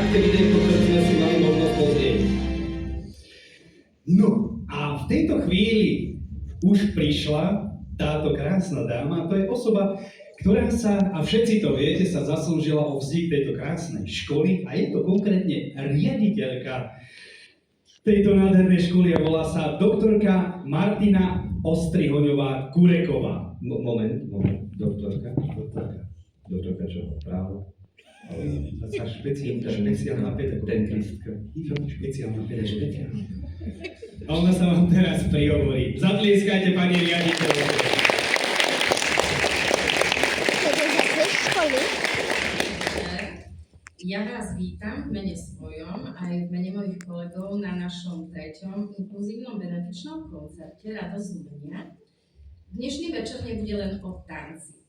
krátke videjko, ktoré sme si mali možnosť pozrieť. No a v tejto chvíli už prišla táto krásna dáma, to je osoba, ktorá sa, a všetci to viete, sa zaslúžila o vznik tejto krásnej školy a je to konkrétne riaditeľka tejto nádhernej školy a volá sa doktorka Martina Ostrihoňová Kureková. Moment, doktorka čo? Právo? Tá špeciálna pedagogistka. Špeciálna pedagogistka. A ona sa vám teraz prihovorí. Zatlieskajte, pani riaditeľka. Ja vás vítam v mene svojom aj v mene mojich kolegov na našom 3. inkluzívnom benefičnom koncerte Radosť umenia. Dnešný večer nebude len o tanci.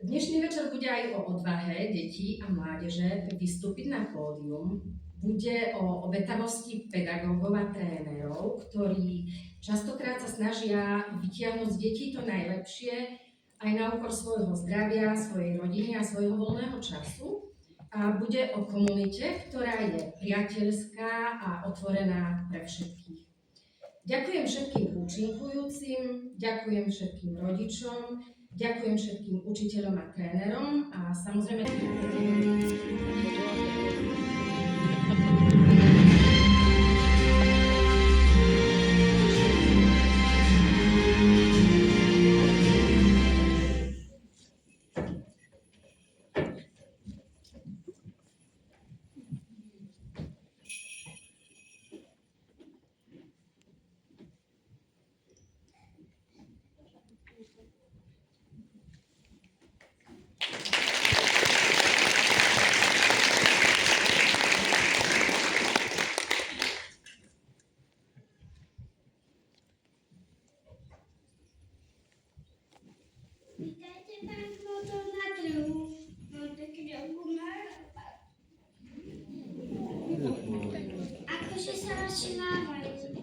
Dnešný večer bude aj o odvahe detí a mládeže vystúpiť na pódium. Bude o obetavosti pedagógov a trénerov, ktorí častokrát sa snažia vytiahnuť z detí to najlepšie aj na úkor svojho zdravia, svojej rodiny a svojho voľného času. A bude o komunite, ktorá je priateľská a otvorená pre všetkých. Ďakujem všetkým účinkujúcim, ďakujem všetkým rodičom, ďakujem všetkým učiteľom a trénerom a samozrejme... Vítajte banknotom na trhu. Môžete chvíľku narábať. Akože sa rozšilávajú.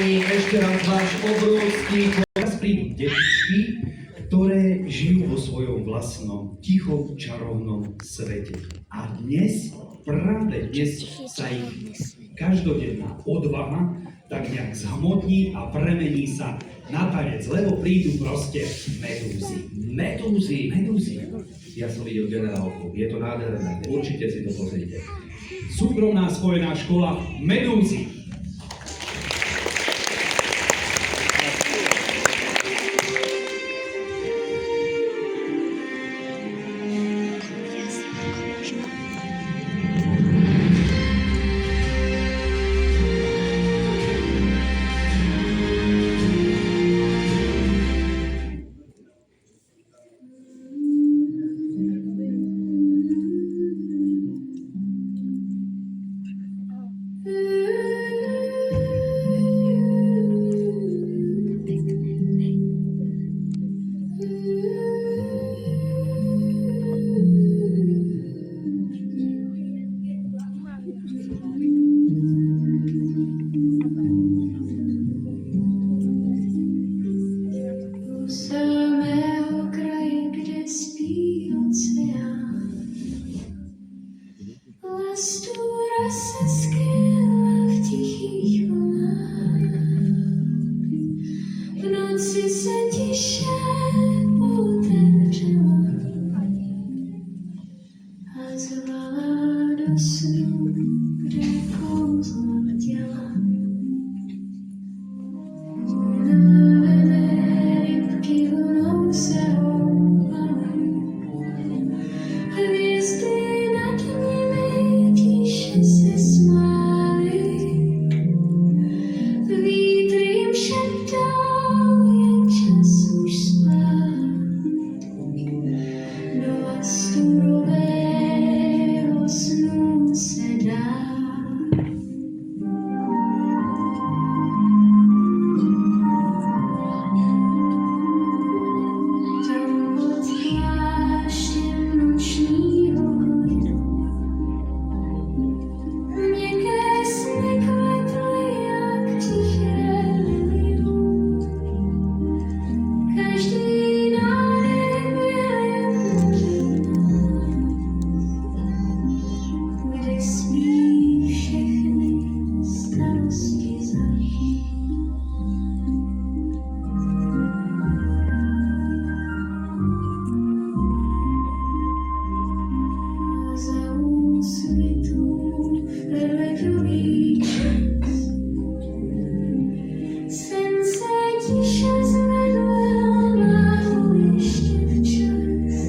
Ešte raz váš obrovský teraz prídu detičky, ktoré žijú vo svojom vlastnom, tichom, čarovnom svete. A dnes, práve dnes sa ich každodenná odvaha tak nejak zhmotní a premení sa na tanec, lebo prídu proste medúzy. Ja som videl generálku, je to nádherné, určite si to pozrite. Súkromná spojená škola Medúzy. U samého kraje, kde spí oceán, lastúra sa skrýva v tichých vlnách. V noci sa tiše otevřela a zvala do snu, kde kouzlo těla. Unavené rybky vlnou se houpaly, hvězdy nad nimi tiše se smály. Vítr jim šeptal, je čas už spát. Do lasturového snu se dá.